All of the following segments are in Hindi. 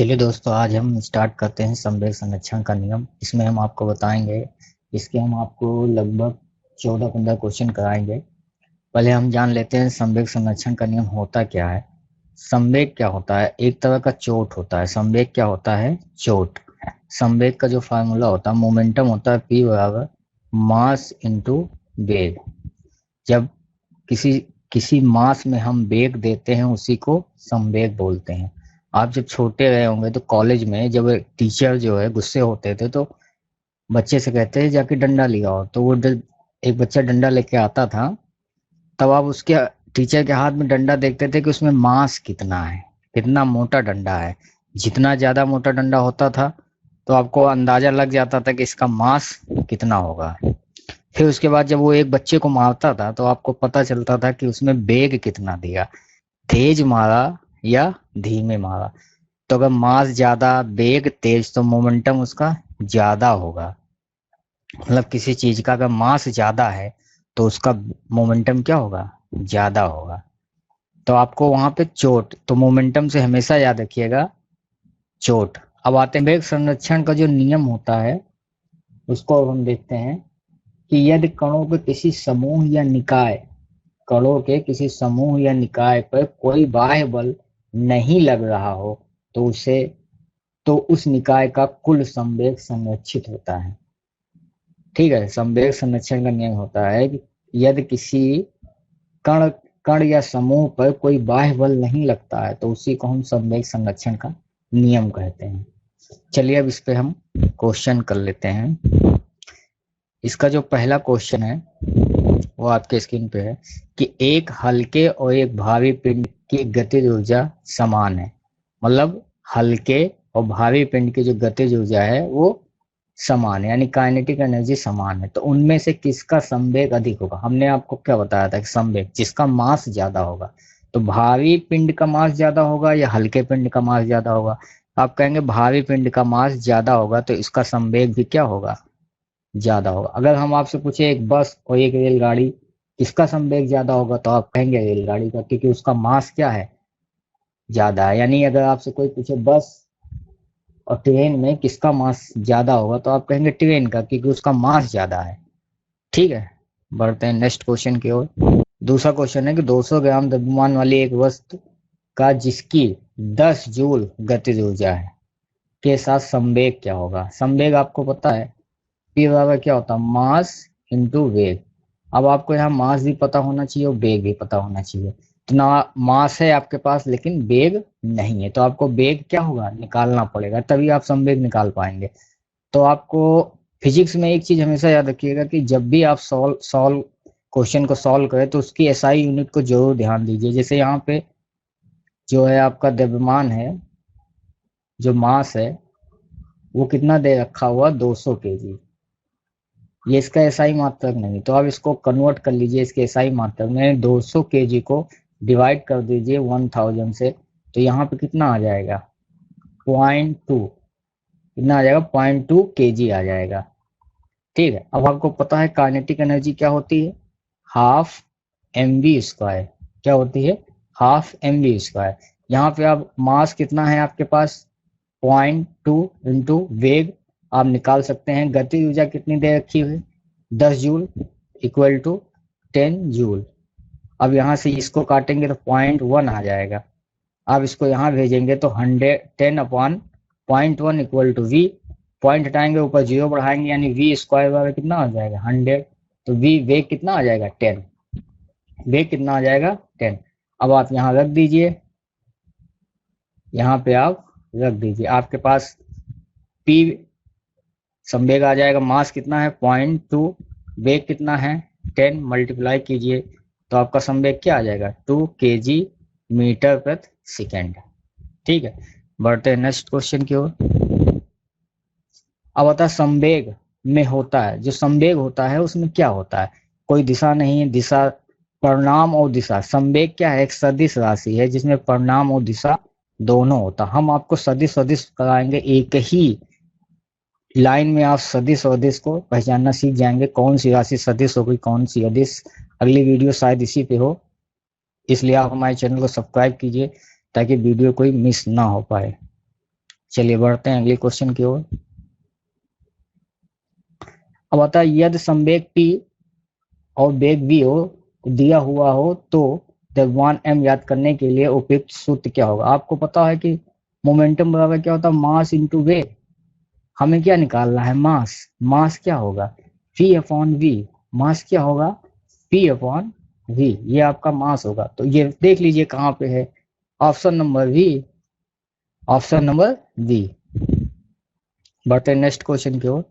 चलिए दोस्तों, आज हम स्टार्ट करते हैं संवेग संरक्षण का नियम। इसमें हम आपको बताएंगे, इसके हम आपको लगभग 14-15 क्वेश्चन कराएंगे। पहले हम जान लेते हैं संवेग संरक्षण का नियम होता क्या है। संवेग क्या होता है? एक तरह का चोट होता है। संवेग क्या होता है? चोट। संवेग का जो फार्मूला होता है, मोमेंटम होता है P बराबर मास इंटू वेग। जब किसी किसी मास में हम वेग देते हैं, उसी को संवेग बोलते हैं। आप जब छोटे रहे होंगे तो कॉलेज में जब टीचर जो है गुस्से होते थे तो बच्चे से कहते हैं जाके डंडा लिया हो, तो एक बच्चा डंडा लेके आता था। तब आप उसके टीचर के हाथ में डंडा देखते थे कि उसमें मास कितना है, कितना मोटा डंडा है। जितना ज्यादा मोटा डंडा होता था तो आपको अंदाजा लग जाता था कि इसका मास कितना होगा। फिर उसके बाद जब वो एक बच्चे को मारता था तो आपको पता चलता था कि उसमें वेग कितना दिया, तेज मारा या धीमे मारा। तो अगर मास ज्यादा, वेग तेज, तो मोमेंटम उसका ज्यादा होगा। मतलब किसी चीज का अगर मास ज्यादा है तो उसका मोमेंटम क्या होगा? ज्यादा होगा। तो आपको वहां पे चोट, तो मोमेंटम से हमेशा याद रखिएगा चोट। अब आते हैं वेग संरक्षण का जो नियम होता है, उसको अब हम देखते हैं कि यदि कणों के किसी समूह या निकाय कणों के किसी समूह या निकाय पर कोई बाह्य बल नहीं लग रहा हो तो उस निकाय का कुल संवेग संरक्षित होता है। ठीक है। संवेग संरक्षण का नियम होता है कि यदि किसी कण कण या समूह पर कोई बाह्य बल नहीं लगता है तो उसी को हम संवेग संरक्षण का नियम कहते हैं। चलिए अब इस पे हम क्वेश्चन कर लेते हैं। इसका जो पहला क्वेश्चन है वो आपके स्क्रीन पे है कि एक हल्के और एक भारी पिंड की गतिज ऊर्जा समान है। मतलब हल्के और भारी पिंड की जो गतिज ऊर्जा है वो समान है, यानी काइनेटिक एनर्जी समान है। तो उनमें से किसका संवेग अधिक होगा? हमने आपको क्या बताया था कि संवेग जिसका मास ज्यादा होगा। तो भारी पिंड का मास ज्यादा होगा या हल्के पिंड का मास ज्यादा होगा? आप कहेंगे भारी पिंड का मास ज्यादा होगा, तो इसका संवेग भी क्या होगा? ज्यादा होगा। अगर हम आपसे पूछे एक बस और एक रेलगाड़ी, किसका संवेग ज्यादा होगा, तो आप कहेंगे रेलगाड़ी का, क्योंकि उसका मास क्या है? ज्यादा है। यानी अगर आपसे कोई पूछे बस और ट्रेन में किसका मास ज्यादा होगा, तो आप कहेंगे ट्रेन का, क्योंकि उसका मास ज्यादा है। ठीक है। बढ़ते हैं नेक्स्ट क्वेश्चन की ओर। दूसरा क्वेश्चन है कि 200 ग्राम द्रव्यमान वाली एक वस्तु का जिसकी 10 जूल गतिज ऊर्जा है के साथ संवेग क्या होगा? संवेग आपको पता है पी बराबर क्या होता है? मास इंटू वेग। अब आपको यहाँ मास भी पता होना चाहिए और वेग भी पता होना चाहिए। तो ना मास है आपके पास लेकिन वेग नहीं है, तो आपको वेग क्या होगा निकालना पड़ेगा, तभी आप संवेग निकाल पाएंगे। तो आपको फिजिक्स में एक चीज हमेशा याद रखिएगा कि जब भी आप सॉल्व सॉल्व क्वेश्चन को सॉल्व करें तो उसकी एसआई यूनिट को जरूर ध्यान दीजिए। जैसे यहाँ पे जो है आपका द्रव्यमान है, जो मास है, वो कितना दे रखा हुआ? 200 केजी। ये इसका एसआई मात्रक नहीं, तो आप इसको कन्वर्ट कर लीजिए इसके एसआई मात्रक में। 200 केजी को डिवाइड कर दीजिए 1000 से, तो यहाँ पे कितना आ जाएगा? 0.2। कितना आ जाएगा? 0.2 केजी आ जाएगा। ठीक है। अब आपको पता है काइनेटिक एनर्जी क्या होती है? Half mv²। क्या होती है? Half mv²। यहाँ पे आप मास कितना है आपके पास? 0.2 इंटू वेग आप निकाल सकते हैं। गतिज ऊर्जा कितनी दे रखी हुई? 10 जूल इक्वल टू 10 जूल। अब यहाँ से इसको काटेंगे तो 0.1 आ जाएगा। आप इसको यहाँ भेजेंगे तो 10 upon 0.1 equal to V. Point हटाएंगे, ऊपर जीरो बढ़ाएंगे, यानी v² बराबर कितना आ जाएगा? 100। तो v वेग कितना आ जाएगा? 10। वेग कितना आ जाएगा? 10। अब आप यहाँ रख दीजिए, यहाँ पे आप रख दीजिए, आपके पास p संवेग आ जाएगा। मास कितना है? 0.2। वेग कितना है? 10। मल्टीप्लाई कीजिए तो आपका संवेग क्या आ जाएगा? 2 केजी मीटर प्रति सेकेंड। ठीक है। बढ़ते हैं नेक्स्ट क्वेश्चन की ओर। अब होता है संवेग में होता है, जो संवेग होता है उसमें क्या होता है? कोई दिशा नहीं है। दिशा, परिणाम और दिशा। संवेग क्या है? एक सदिश राशि है जिसमें परिणाम और दिशा दोनों होता। हम आपको सदिश सदिश कराएंगे, एक ही लाइन में आप सदिश और अदिश को पहचानना सीख जाएंगे, कौन सी राशि सदिश हो गई, कौन सी अदिश। अगली वीडियो शायद इसी पे हो, इसलिए आप हमारे चैनल को सब्सक्राइब कीजिए ताकि वीडियो कोई मिस ना हो पाए। चलिए बढ़ते हैं अगले क्वेश्चन की ओर। अब आता है यदि संवेग T और वेग V हो दिया हुआ हो तो द्रव्यमान m याद करने के लिए उपयुक्त सूत्र क्या होगा। आपको पता है कि मोमेंटम बराबर क्या होता है, मास इंटू वेग। हमें क्या निकालना है, मास। मास क्या होगा, P अपॉन V। मास क्या होगा, P अपॉन V। ये आपका मास होगा। तो ये देख लीजिए कहाँ पे है, option number V, option number V। बढ़ते नेक्स्ट क्वेश्चन की ओर।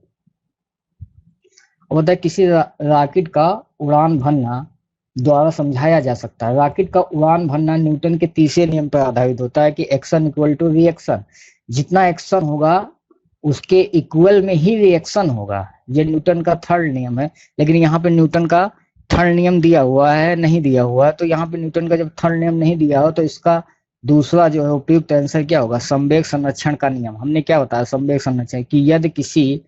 बताए किसी रॉकेट का उड़ान भरना द्वारा समझाया जा सकता है। रॉकेट का उड़ान भरना न्यूटन के तीसरे नियम पर आधारित होता है कि एक्शन इक्वल टू रिएक्शन। जितना एक्शन होगा उसके इक्वल में ही रिएक्शन होगा। ये न्यूटन का थर्ड नियम है। लेकिन यहाँ पे न्यूटन का थर्ड नियम दिया हुआ है, नहीं दिया हुआ है। तो यहाँ पे न्यूटन का जब थर्ड नियम नहीं दिया हो तो इसका दूसरा जो है उपयुक्त आंसर क्या होगा, संवेग संरक्षण का नियम। हमने क्या बताया संवेग संरक्षण कि यदि किसी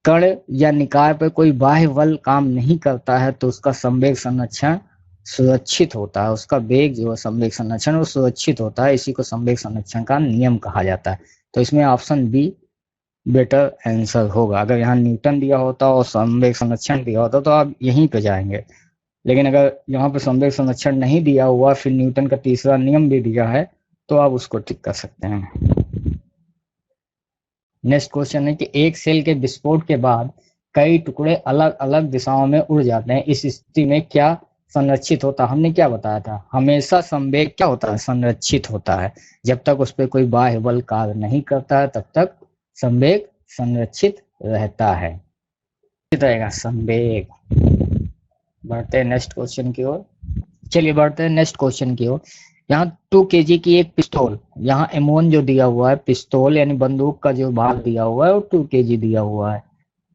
कण या निकाय पर कोई बाह्य बल काम नहीं करता है तो उसका संवेग संरक्षण सुरक्षित होता है। उसका वेग जो है संवेग संरक्षण वो सुरक्षित होता है। इसी को संवेग संरक्षण का नियम कहा जाता है। तो इसमें ऑप्शन बी बेटर आंसर होगा। अगर यहाँ न्यूटन दिया होता और संवेग संरक्षण दिया होता तो आप यहीं पे जाएंगे। लेकिन अगर यहाँ पे संवेग संरक्षण नहीं दिया हुआ फिर न्यूटन का तीसरा नियम भी दिया है तो आप उसको टिक कर सकते हैं। नेक्स्ट क्वेश्चन है कि एक सेल के विस्फोट के बाद कई टुकड़े अलग अलग दिशाओं में उड़ जाते हैं। इस स्थिति में क्या संरक्षित होता है। हमने क्या बताया था, हमेशा संवेग क्या होता है, संरक्षित होता है। जब तक उस पर कोई बाह्य बल कार्य नहीं करता है तब तक संवेग संरक्षित रहता है, रहेगा संवेग। बढ़ते हैं नेक्स्ट क्वेश्चन की ओर। चलिए बढ़ते हैं नेक्स्ट क्वेश्चन की ओर। यहाँ 2 kg की एक पिस्तौल, यहाँ M1 जो दिया हुआ है पिस्तौल यानी बंदूक का जो भाग दिया हुआ है वो 2 kg दिया हुआ है।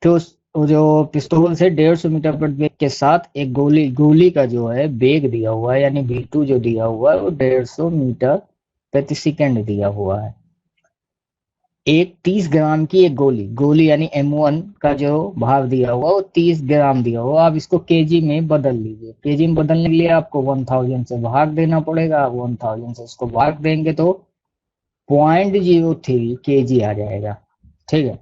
तो जो पिस्तौल से 150 मीटर प्रति वेग के साथ एक गोली का जो है वेग दिया हुआ है यानी V2 जो दिया हुआ है वो 150 मीटर प्रति सेकंड दिया हुआ है। एक 30 ग्राम की एक गोली यानी M1 का जो भार दिया हुआ वो 30 ग्राम दिया हुआ। आप इसको केजी में बदल लीजिए। केजी में बदलने के लिए आपको 1000 से भाग देना पड़ेगा। 1000 से इसको भाग देंगे तो 0.03 केजी आ जाएगा। ठीक है,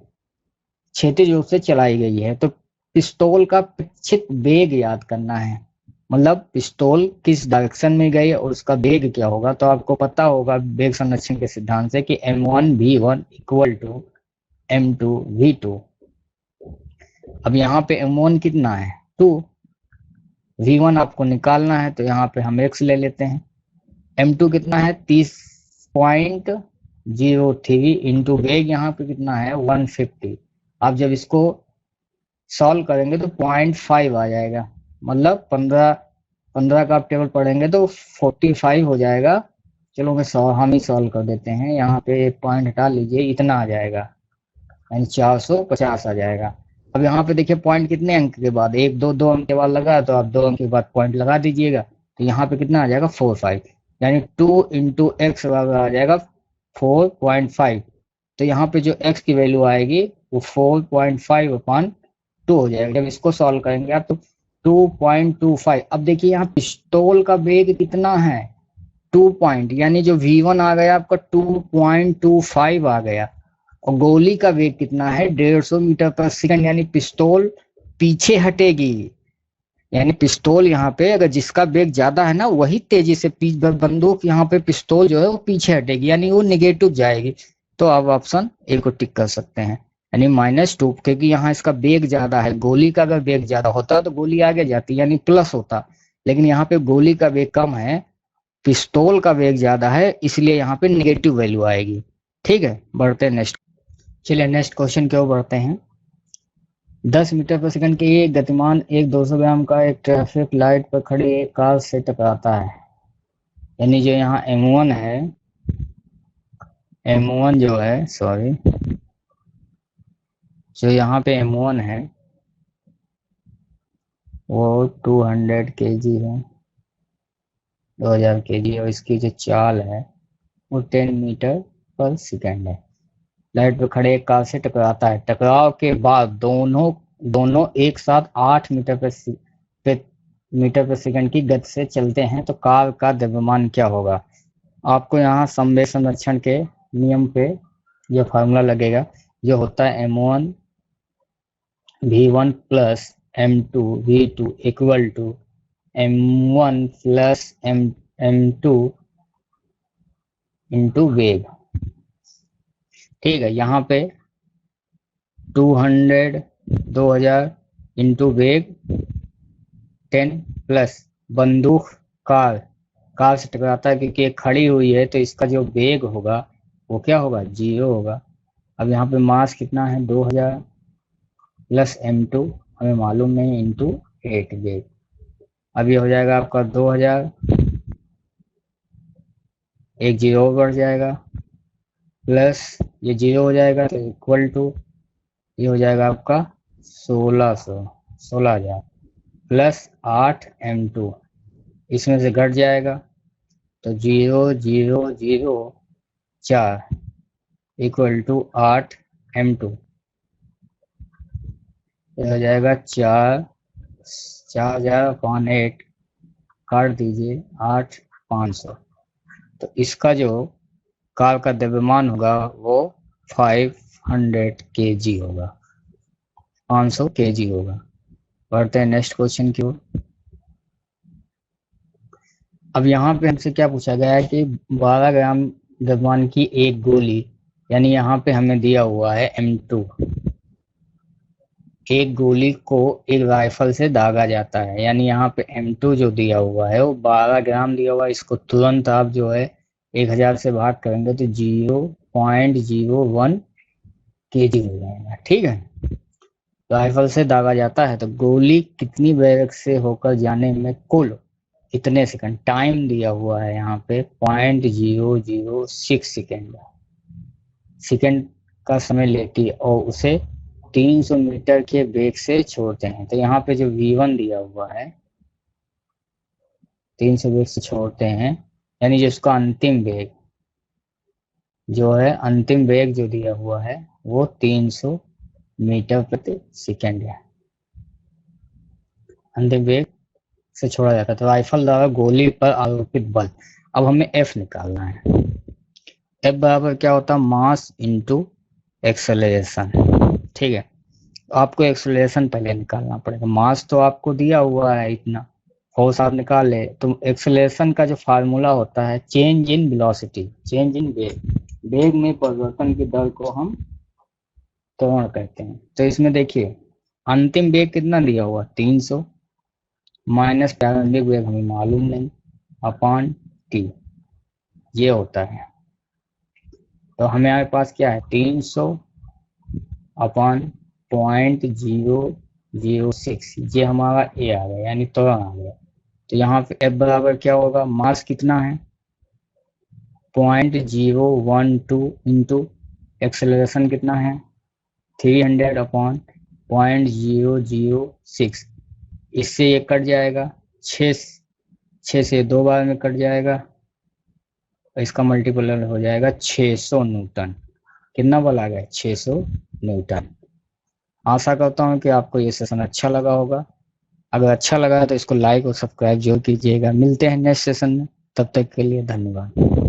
क्षैतिज रूप से चलाई गई है। तो पिस्तौल का इच्छित वेग याद करना है, मतलब पिस्तौल किस डायरेक्शन में गई और उसका वेग क्या होगा। तो आपको पता होगा वेग संरक्षण के सिद्धांत से कि M1 V1 equal to M2 V2। अब यहाँ पे M1 कितना है 2, V1 आपको निकालना है तो यहाँ पे हम x ले लेते हैं। M2 कितना है 30.03 इंटू वेग यहाँ पे कितना है 150। आप जब इसको सॉल्व करेंगे तो 0.5 आ जाएगा, मतलब 15 का आप टेबल पढ़ेंगे तो 45 हो जाएगा। चलो हम ही सॉल्व कर देते हैं। यहाँ पे एक पॉइंट हटा लीजिए, इतना आ जाएगा यानी 450 आ जाएगा। अब यहाँ पे देखिए पॉइंट कितने अंक के बाद, 1 2 2 अंक के बाद लगा तो आप 2 अंक के बाद पॉइंट लगा दीजिएगा। तो यहाँ पे कितना आ जाएगा 45 यानी 2 इंटू एक्स आ जाएगा 4.5। तो यहाँ पे जो x की वैल्यू आएगी वो 4.5 अपॉन 2 हो जाएगा। जब इसको सॉल्व करेंगे आप तो 2.25। अब देखिए यहाँ पिस्तौल का वेग कितना है 2 पॉइंट, यानी जो V1 आ गया आपका 2.25 आ गया। और गोली का वेग कितना है 150 मीटर पर सेकंड, यानी पिस्तौल पीछे हटेगी। यानी पिस्तौल यहाँ पे अगर जिसका वेग ज्यादा है ना वही तेजी से बंदूक यहाँ पे पिस्तौल जो है वो पीछे हटेगी यानी वो निगेटिव जाएगी। तो आप ऑप्शन ए को टिक कर सकते हैं यानी -2, क्योंकि यहाँ इसका वेग ज्यादा है। गोली का अगर वेग ज्यादा होता तो गोली आगे जाती यानी प्लस होता, लेकिन यहाँ पे गोली का वेग कम है, पिस्तौल का वेग ज्यादा है, इसलिए यहाँ पे निगेटिव वैल्यू आएगी। ठीक है, बढ़ते हैं नेक्स्ट। चलिए नेक्स्ट क्वेश्चन की ओर बढ़ते हैं। 10 मीटर पर सेकंड के एक गतिमान 200 ग्राम का एक ट्रैफिक लाइट पर खड़ी एक कार से टकराता है। यानी जो यहाँ M1 है, M1 जो है सॉरी जो यहाँ पे M1 है वो 200 kg है, 2000 kg, और इसकी जो चाल है वो 10 मीटर पर सेकंड है। लाइट पर खड़े एक कार से टकराता है। टकराव के बाद दोनों एक साथ 8 मीटर पर सेकंड की गति से चलते हैं तो कार का द्रव्यमान क्या होगा। आपको यहाँ संवेग संरक्षण के नियम पे ये फार्मूला लगेगा जो होता है m1 v1 plus m2 v2 equal to m1 plus m2 into वेग। ठीक है, यहाँ पे 2000 इंटू वेग 10 प्लस बंदूक कार से टकराता है क्योंकि ये खड़ी हुई है, तो इसका जो वेग होगा वो क्या होगा, 0 होगा। अब यहाँ पे मास कितना है, 2000 प्लस m2 हमें मालूम नहीं, इंटू 8 वेग। अब ये हो जाएगा आपका 2000, एक 0 बढ़ जाएगा, प्लस ये 0 हो जाएगा तो इक्वल टू ये हो जाएगा आपका 16,000 प्लस 8m2, इसमें से घट जाएगा तो 0,0,0,4 इक्वल टू 8m2, ये हो जाएगा 4,000/8, काट दीजिए 8,500। तो इसका जो कार का द्रव्यमान होगा वो 500 kg होगा, 500 kg होगा। बढ़ते हैं नेक्स्ट क्वेश्चन की ओर। अब यहाँ पे हमसे क्या पूछा गया है कि 12 ग्राम द्रव्यमान की एक गोली, यानी यहाँ पे हमें दिया हुआ है M2, एक गोली को एक राइफल से दागा जाता है, यानी यहाँ पे M2 जो दिया हुआ है वो 12 ग्राम दिया हुआ है। इसको तुरंत आप जो है 1000 से भाग करेंगे तो 0.01 kg हो जाएगा। ठीक है, राइफल से दागा जाता है तो गोली कितनी वेग से होकर जाने में कुल कितने सेकंड, टाइम दिया हुआ है यहाँ पे 0.006 सेकंड का समय लेती है और उसे 300 मीटर के वेग से छोड़ते हैं। तो यहाँ पे जो v1 दिया हुआ है 300 वेग से छोड़ते हैं, यानी जो उसका अंतिम वेग जो है, अंतिम वेग जो दिया हुआ है वो 300 मीटर प्रति सेकंड है, अंतिम वेग से छोड़ा जाता है। तो राइफल द्वारा गोली पर आरोपित बल, अब हमें F निकालना है। F बराबर क्या होता है, मास इंटू एक्सेलरेशन। ठीक है, तो आपको एक्सेलरेशन पहले निकालना पड़ेगा। मास तो आपको दिया हुआ है इतना, फोर्स आप निकाल ले, तो एक्सेलरेशन का जो फार्मूला होता है change in velocity, change in वेग, वेग में परिवर्तन की दर को हम त्वरण कहते हैं। तो इसमें देखिए अंतिम वेग कितना दिया हुआ, 300 माइनस प्रारंभिक वेग हमें मालूम नहीं, अपॉन t, ये होता है। तो हमारे पास क्या है, 300 अपॉन 0.006, ये हमारा a आ गया, यानी त्वरण आ गया। तो यहाँ पे F बराबर क्या होगा, मास कितना है 0.012 इंटू एक्सेलरेशन कितना है 300 अपॉन 0.006, इससे ये कट जाएगा, 6 से 2 बार में कट जाएगा, इसका मल्टीपल हो जाएगा 600 न्यूटन। कितना बल आ गया, 600 न्यूटन। आशा करता हूँ कि आपको ये सेशन अच्छा लगा होगा। अगर अच्छा लगा तो इसको लाइक और सब्सक्राइब जरूर कीजिएगा। मिलते हैं नेक्स्ट सेशन में, तब तक के लिए धन्यवाद।